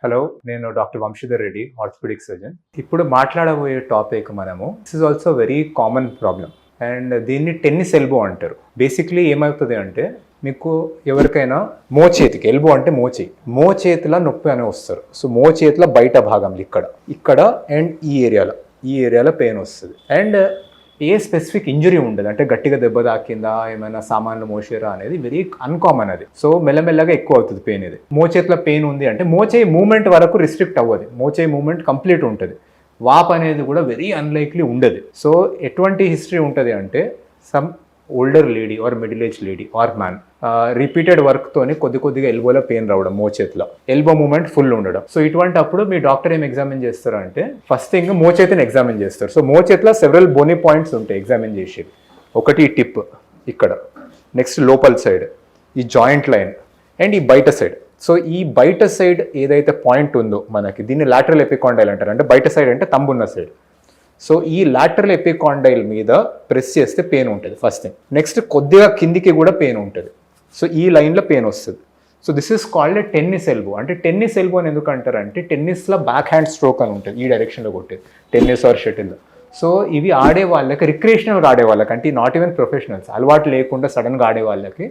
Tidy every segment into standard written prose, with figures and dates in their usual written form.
Hello, నేను doctor Vamshidhar Reddy, orthopaedic surgeon. ఇప్పుడు మాట్లాడబోయే topic this is also very common problem and దీన్ని టెన్నిస్ ఎల్బో అంటారు. బేసిక్లీ ఏమవుతుంది అంటే మీకు ఎవరికైనా మోచేతికి, ఎల్బో అంటే మోచేతిలో నొప్పి అని వస్తారు. సో మోచేతిలో బయట భాగంలో ఇక్కడ అండ్ ఈ ఏరియాలో పెయిన్ వస్తుంది. అండ్ ఏ స్పెసిఫిక్ ఇంజరీ ఉండదు, అంటే గట్టిగా దెబ్బ తాకిందా, ఏమైనా సామాన్లు మోసారా అనేది వెరీ అన్కామన్ అది. సో మెల్లమెల్లగా ఎక్కువ అవుతుంది పెయిన్. ఇది మోచేతిలో పెయిన్ ఉంది అంటే మోచేయి మూమెంట్ వరకు రిస్ట్రిక్ట్ అవ్వదు, మోచేయి మూమెంట్ కంప్లీట్ ఉంటుంది. వాప్ అనేది కూడా వెరీ అన్లైక్లీ ఉండదు. సో ఎటువంటి హిస్టరీ ఉంటుంది అంటే some older lady or middle age lady or man repeated వర్క్తోని కొద్దిగా ఎల్బోలో పెయిన్ రావడం, మోచేతిలో ఎల్బో మూమెంట్ ఫుల్ ఉండడం. సో ఇటువంటి అప్పుడు మీ డాక్టర్ ఏం ఎగ్జామిన్ చేస్తారు అంటే ఫస్ట్ థింగ్ మోచేతిని ఎగ్జామిన్ చేస్తారు. సో మోచేతిలో సెవరల్ బోనీ పాయింట్స్ ఉంటాయి ఎగ్జామిన్ చేసేది. ఒకటి ఈ టిప్ ఇక్కడ, నెక్స్ట్ లోపల సైడ్, ఈ జాయింట్ లైన్ అండ్ ఈ బయట సైడ్. సో ఈ బయట సైడ్ ఏదైతే పాయింట్ ఉందో మనకి, దీన్ని లాటరల్ ఎపికాండైల్ అంటారు. అంటే బయట సైడ్ అంటే తంబున్న సైడ్. సో ఈ లాటరల్ ఎపికాండైల్ మీద ప్రెస్ చేస్తే పెయిన్ ఉంటుంది ఫస్ట్ థింగ్. నెక్స్ట్ కొద్దిగా కిందికి కూడా పెయిన్ ఉంటుంది. సో ఈ లైన్లో పెయిన్ వస్తుంది. So this is called a tennis elbow. అంటే టెన్నిస్ ఎల్బో అని ఎందుకు అంటారంటే టెన్నిస్లో బ్యాక్ హ్యాండ్ స్ట్రోక్ అని ఉంటుంది, ఈ డైరెక్షన్లో కొట్టేది టెన్నిస్ ఆర్ షటిల్. సో ఇవి ఆడే వాళ్ళకి, రిక్రియేషనల్గా ఆడే వాళ్ళకి, అంటే నాట్ ఈవెన్ ప్రొఫెషనల్స్, అలవాటు లేకుండా సడన్గా ఆడే వాళ్ళకి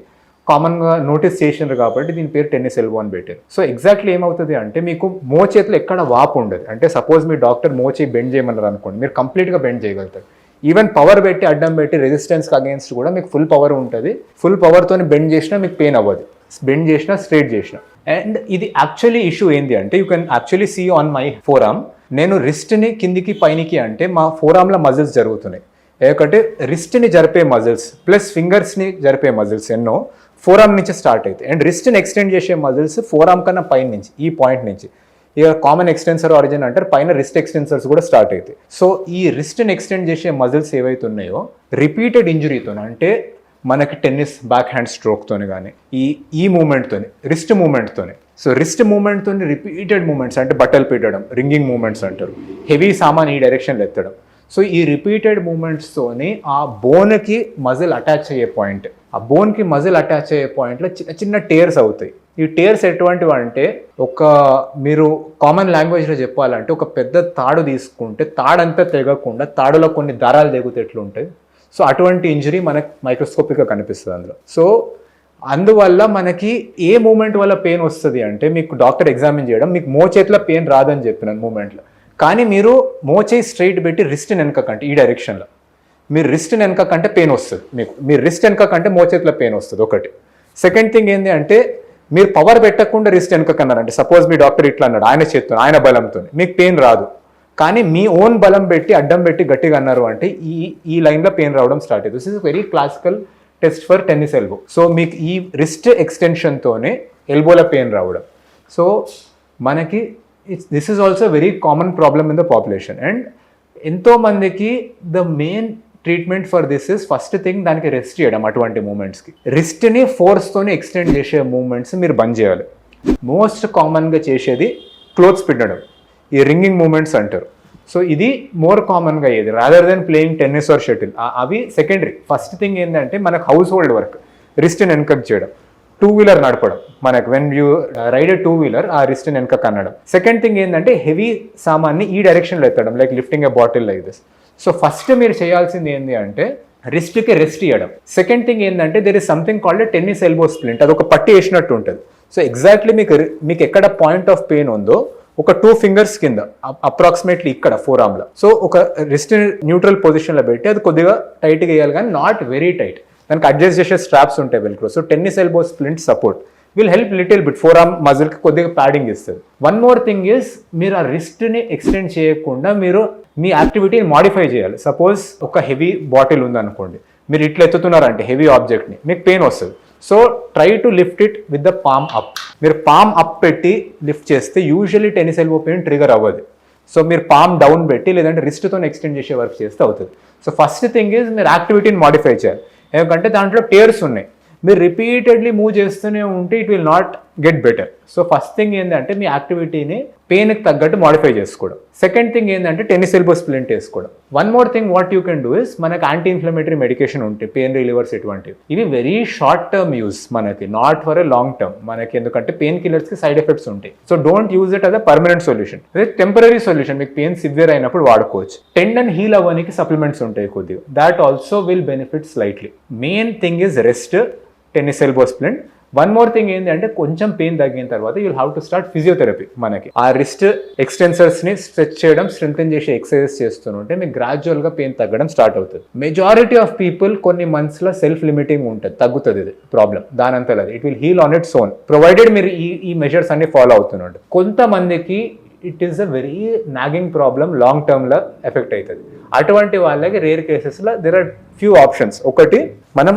కామన్గా నోటీస్ చేసినారు కాబట్టి దీని పేరు టెన్నిస్ ఎల్బో అని పెట్టారు. సో ఎగ్జాక్ట్లీ ఏమవుతుంది అంటే మీకు మోచేతిలో ఎక్కడ వాపు ఉండదు. అంటే సపోజ్ మీ డాక్టర్ మోచేయి బెండ్ చేయమన్నారు అనుకోండి, మీరు కంప్లీట్గా బెండ్ చేయగలుగుతారు. ఈవెన్ పవర్ పెట్టి అడ్డం పెట్టి రెసిస్టెన్స్కి అగేన్స్ట్ కూడా మీకు ఫుల్ పవర్ ఉంటుంది. ఫుల్ పవర్తో బెండ్ చేసినా మీకు పెయిన్ అవ్వదు, బెండ్ చేసినా స్ట్రైట్ చేసినా. అండ్ ఇది యాక్చువల్లీ ఇష్యూ ఏంటి అంటే you can actually see on my forearm. నేను రిస్ట్ని కిందికి పైనికి అంటే మా ఫోరామ్లో మజిల్స్ జరుగుతున్నాయి. ఎందుకంటే రిస్ట్ని జరిపే మజిల్స్ ప్లస్ ఫింగర్స్ని జరిపే మజిల్స్ ఎన్నో ఫోరామ్ నుంచి స్టార్ట్ అవుతాయి. అండ్ రిస్ట్ని ఎక్స్టెండ్ చేసే మజిల్స్ ఫోరామ్ కన్నా పైన నుంచి, ఈ పాయింట్ నుంచి, ఇక కామన్ ఎక్స్టెన్సర్ ఆరిజిన్ అంటారు, పైన రిస్ట్ ఎక్స్టెన్సర్స్ కూడా స్టార్ట్ అవుతాయి. సో ఈ రిస్ట్ని ఎక్స్టెండ్ చేసే మజిల్స్ ఏవైతే ఉన్నాయో రిపీటెడ్ ఇంజురీతో, అంటే మనకి టెన్నిస్ బ్యాక్ హ్యాండ్ స్ట్రోక్తోని కానీ ఈ మూమెంట్తోని, రిస్ట్ మూమెంట్తోని, సో రిస్ట్ మూమెంట్తో రిపీటెడ్ మూమెంట్స్, అంటే బట్టలు పెట్టడం, రింగింగ్ మూమెంట్స్ అంటారు, హెవీ సామాన్ ఈ డైరెక్షన్లో ఎత్తడం. సో ఈ రిపీటెడ్ మూమెంట్స్తోని ఆ బోన్కి మజిల్ అటాచ్ అయ్యే పాయింట్, ఆ బోన్కి మజిల్ అటాచ్ అయ్యే పాయింట్లో చిన్న చిన్న టేర్స్ అవుతాయి. ఈ టేర్స్ ఎటువంటివి అంటే, మీరు కామన్ లాంగ్వేజ్లో చెప్పాలంటే ఒక పెద్ద తాడు తీసుకుంటే తాడంతా తెగకుండా తాడులో కొన్ని దారాలు తెగితే ఎట్లుంటాయి, సో అటువంటి ఇంజరీ మనకు మైక్రోస్కోపిక్గా కనిపిస్తుంది అందులో. సో అందువల్ల మనకి ఏ మూమెంట్ వల్ల పెయిన్ వస్తుంది అంటే, మీకు డాక్టర్ ఎగ్జామిన్ చేయడం, మీకు మోచేతిలో పెయిన్ రాదని చెప్పినాను మూమెంట్లో, కానీ మీరు మోచేయి స్ట్రైట్ పెట్టి రిస్ట్ వెనకకంటే ఈ డైరెక్షన్లో మీరు రిస్ట్ వెనకకంటే పెయిన్ వస్తుంది. మీరు రిస్ట్ వెనకకంటే మోచేతిలో పెయిన్ వస్తుంది ఒకటి. సెకండ్ థింగ్ ఏంటి అంటే మీరు పవర్ పెట్టకుండా రిస్ట్ వెనకన్నారంటే, సపోజ్ మీ డాక్టర్ ఇట్లా అన్నాడు, ఆయన చేతితో, ఆయన బలంతో మీకు పెయిన్ రాదు. కానీ మీ ఓన్ బలం పెట్టి అడ్డం పెట్టి గట్టిగా అన్నారు అంటే ఈ లైన్లో పెయిన్ రావడం స్టార్ట్ అవుతుంది. This is very classical test for tennis elbow. So మీకు ఈ రిస్ట్ ఎక్స్టెన్షన్తోనే ఎల్బోలో పెయిన్ రావడం. సో మనకి this is also very common problem in the population. And ఎంతోమందికి the main treatment for this is first thing దానికి rest చేయడం. అటువంటి మూమెంట్స్కి రిస్ట్ని ఫోర్స్తోనే ఎక్స్టెండ్ చేసే మూమెంట్స్ మీరు బంద్ చేయాలి. మోస్ట్ కామన్గా చేసేది క్లోత్స్ పిండడం, ఈ రింగింగ్ మూమెంట్స్ అంటారు. సో ఇది మోర్ కామన్గా అయ్యేది rather than playing tennis or shuttle. అవి సెకండరీ. ఫస్ట్ థింగ్ ఏంటంటే మనకు హౌస్ హోల్డ్ వర్క్, రిస్ట్ని ఎన్కరేజ్ చేయడం, టూ వీలర్ నడపడం, మనకు when you ride two wheeler ఆ రిస్ట్ని వెనక కన్నడం. సెకండ్ థింగ్ ఏంటంటే హెవీ సామాన్ని ఈ డైరెక్షన్లో ఎత్తడం, like lifting a bottle like this. So first మీరు చేయాల్సింది ఏంటి అంటే రిస్ట్కి రెస్ట్ ఇవ్వడం. సెకండ్ థింగ్ ఏంటంటే there is something called tennis elbow splint, అది ఒక పట్టి వేసినట్టు ఉంటుంది. సో ఎగ్జాక్ట్లీ మీకు ఎక్కడ పాయింట్ ఆఫ్ పెయిన్ ఉందో ఒక 2 ఫింగర్స్ కింద అప్రాక్సిమేట్లీ ఇక్కడ ఫోరామ్లో, సో ఒక రిస్ట్ న్యూట్రల్ పొజిషన్లో పెట్టి అది కొద్దిగా టైట్గా వేయాలి, కానీ నాట్ వెరీ టైట్. దానికి అడ్జస్ట్ చేసే స్ట్రాప్స్ ఉంటాయి velcro. So tennis elbow splint support will help little bit, forearm మజిల్కి కొద్దిగా ప్యాడింగ్ ఇస్తుంది. వన్ మోర్ థింగ్ ఈస్ మీరు ఆ రిస్ట్ని ఎక్స్టెండ్ చేయకుండా మీరు మీ యాక్టివిటీని మాడిఫై చేయాలి. సపోజ్ ఒక హెవీ బాటిల్ ఉందనుకోండి, మీరు ఇట్లా ఎత్తుతున్నారంటే హెవీ ఆబ్జెక్ట్ని, మీకు పెయిన్ వస్తుంది. So try to lift it with the palm up. మీరు పామ్ అప్ పెట్టి లిఫ్ట్ చేస్తే usually tennis elbow pain trigger అవ్వదు. సో మీరు పామ్ డౌన్ పెట్టి లేదంటే రిస్ట్తో ఎక్స్టెండ్ చేసే వర్క్ చేస్తే అవుతుంది. సో ఫస్ట్ థింగ్ ఈజ్ మీరు యాక్టివిటీని మాడిఫై చేయాలి. ఎందుకంటే దాంట్లో టేర్స్ ఉన్నాయి, మీరు రిపీటెడ్లీ మూవ్ చేస్తూనే ఉంటే it will not get better. So first thing ఏంటంటే మీ యాక్టివిటీని పెయిన్కి తగ్గట్టు మాడిఫై చేసుకోవడం. సెకండ్ థింగ్ ఏంటంటే టెన్నిస్ ఎల్బో స్ప్లింట్ వేసుకోవడం. One more thing what you can do is మనకి యాంటీ ఇన్ఫ్లమేటరీ మెడికేషన్ ఉంటాయి, పెయిన్ రిలీవర్స్ ఇటువంటివి. ఇవి వెరీ షార్ట్ టర్మ్ యూస్ మనకి, not for a long term మనకి, ఎందుకంటే పెయిన్ కిల్లర్స్కి సైడ్ ఎఫెక్ట్స్ ఉంటాయి. So don't use it as a permanent solution. అదే temporary solution, మీకు పెయిన్ సివియర్ అయినప్పుడు వాడుకోవచ్చు. టెండన్ హీల్ అవ్వడానికి సప్లిమెంట్స్ ఉంటాయి కొద్దిగా, that also will benefit slightly. Main thing is rest, tennis elbow splint. One more thing ఏంటి అంటే కొంచెం పెయిన్ తగ్గిన తర్వాత you will have to start physiotherapy. మనకి ఆ రిస్ట్ ఎక్స్టెన్సర్స్ని స్ట్రెచ్ చేయడం, స్ట్రెంథెన్ చేసి ఎక్సర్సైజ్ చేస్తుంటే మీకు గ్రాడ్యువల్గా పెయిన్ తగ్గడం స్టార్ట్ అవుతుంది. మెజారిటీ ఆఫ్ పీపుల్ కొన్ని మంత్స్లో సెల్ఫ్ లిమిటింగ్ ఉంటుంది, తగ్గుతుంది ఇది ప్రాబ్లం, దానంతా అది it will heal on its own provided మీరు ఈ మెజర్స్ అన్ని ఫాలో అవుతున్నాడు. కొంతమందికి it is a very nagging problem, long టర్మ్లో ఎఫెక్ట్ అవుతుంది. అటువంటి వాళ్ళకి రేర్ కేసెస్లో దెర్ ఆర్ ఫ్యూ ఆప్షన్స్. ఒకటి, మనం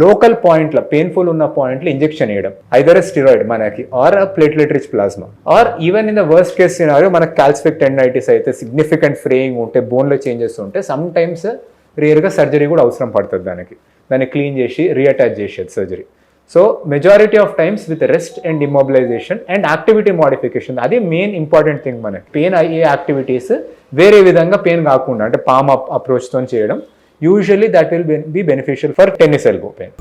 లోకల్ పాయింట్లో పెయిన్ఫుల్ ఉన్న పాయింట్లో ఇంజెక్షన్ వేయడం, ఐదర్ స్టిరాయిడ్ మనకి or platelet rich plasma, or even in the worst case scenario మనకి కాల్సిఫిక్ టెండైటిస్ అయితే, సిగ్నిఫికెంట్ ఫ్రేయింగ్ ఉంటే, బోన్లో చేంజెస్ ఉంటే సమ్ టైమ్స్ రేర్గా సర్జరీ కూడా అవసరం పడుతుంది. దాన్ని క్లీన్ చేసి రీఅటాచ్ చేసేది surgery. So majority of times with rest and immobilization and activity modification, అది మెయిన్ ఇంపార్టెంట్ థింగ్. మనకి పెయిన్ అయ్యే యాక్టివిటీస్ వేరే విధంగా పెయిన్ కాకుండా అంటే పామ్ అప్ అప్రోచ్తో చేయడం, usually that will be beneficial for tennis elbow pain.